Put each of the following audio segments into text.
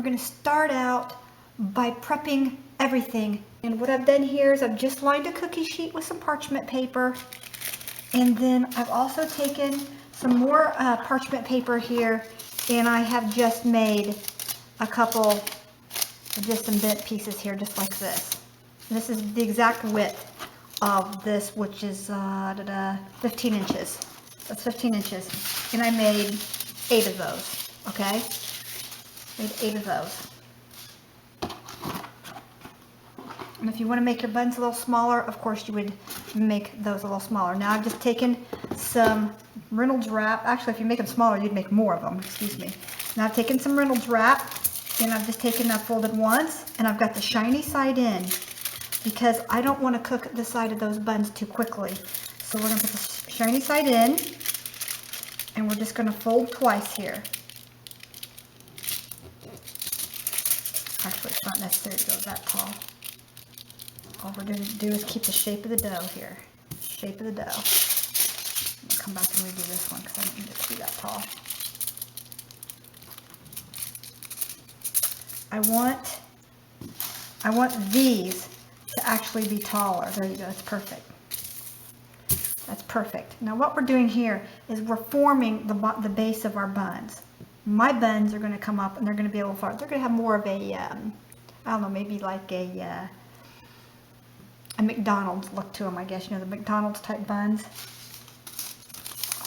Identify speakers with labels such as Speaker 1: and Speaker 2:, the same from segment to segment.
Speaker 1: going to start out by prepping everything. And what I've done here is I've just lined a cookie sheet with some parchment paper. And then I've also taken some more parchment paper here, and I have just made a couple, just some bent pieces here, just like this. This is the exact width of this, which is 15 inches. That's 15 inches. And I made 8 of those, okay? Made 8 of those. And if you want to make your buns a little smaller, of course you would make those a little smaller. Now I've just taken some Reynolds wrap. Actually, if you make them smaller, you'd make more of them, excuse me. Now I've taken some Reynolds wrap, and I've just taken that folded once, and I've got the shiny side in, because I don't want to cook the side of those buns too quickly. So we're going to put the shiny side in, and we're just going to fold twice here. Actually, it's not necessary to go that tall. All we're going to do is keep the shape of the dough here. Shape of the dough. I'll come back and redo this one because I don't need it to be that tall. I want these to actually be taller. There you go. That's perfect. That's perfect. Now what we're doing here is we're forming the base of our buns. My buns are going to come up and they're going to be a little far. They're going to have more of a, I don't know, maybe like a McDonald's look to them, I guess. You know, the McDonald's type buns.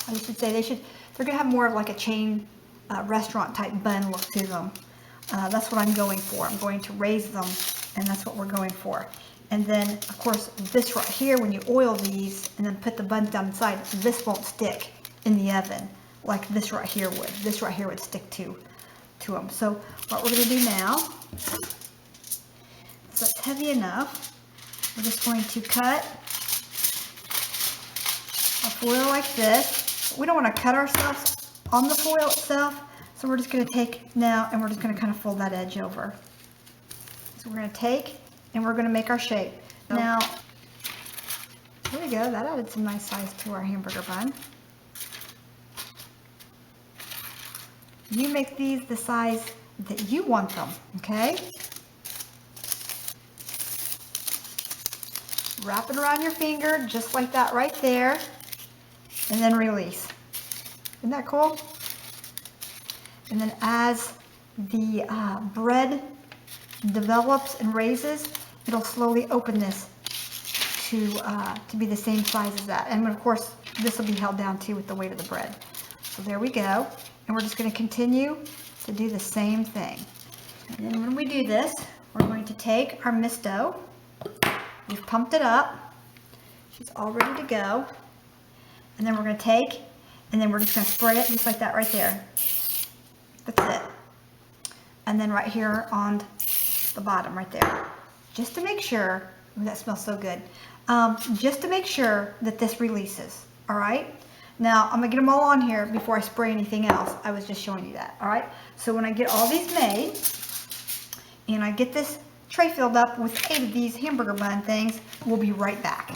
Speaker 1: I should say they're going to have more of like a chain restaurant type bun look to them. That's what I'm going for. I'm going to raise them, and that's what we're going for. And then, of course, this right here, when you oil these and then put the buns down inside, this won't stick in the oven like this right here would. This right here would stick to them. So what we're going to do now, so it's heavy enough, we're just going to cut a foil like this. We don't want to cut ourselves on the foil itself, so we're just going to take now and we're just going to kind of fold that edge over. So we're going to take and we're going to make our shape. Now, there we go. That added some nice size to our hamburger bun. You make these the size that you want them, okay? Wrap it around your finger, just like that right there, and then release. Isn't that cool? And then as the bread develops and raises, it'll slowly open this to be the same size as that. And of course, this will be held down too with the weight of the bread. So there we go. And we're just going to continue to do the same thing. And then when we do this, we're going to take our mist dough. We've pumped it up. She's all ready to go. And then we're going to take, and then we're just going to spray it just like that right there. That's it. And then right here on the bottom right there. Just to make sure, ooh, that smells so good. Just to make sure that this releases, all right? Now, I'm going to get them all on here before I spray anything else. I was just showing you that, all right? So when I get all these made, and I get this tray filled up with 8 of these hamburger bun things, we'll be right back.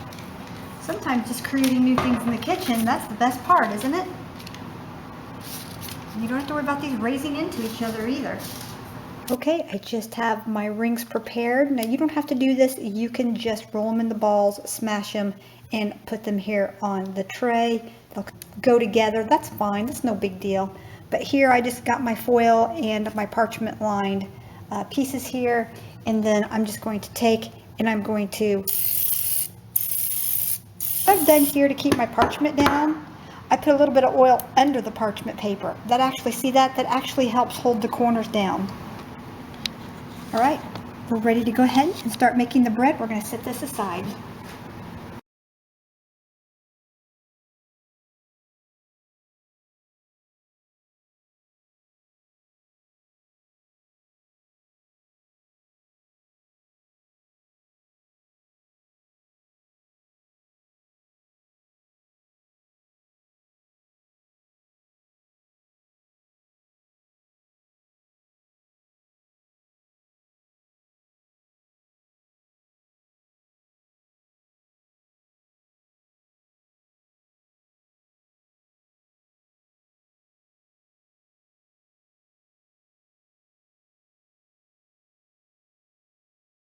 Speaker 1: Sometimes just creating new things in the kitchen, that's the best part, isn't it? You don't have to worry about these raising into each other either. Okay, I just have my rings prepared. Now you don't have to do this. You can just roll them into balls, smash them, and put them here on the tray. They'll go together. That's fine. That's no big deal. But here I just got my foil and my parchment lined pieces here. And then I'm just going to take and I'm going to, what I've done here to keep my parchment down, I put a little bit of oil under the parchment paper. That actually, see that? That actually helps hold the corners down. All right, we're ready to go ahead and start making the bread. We're going to set this aside.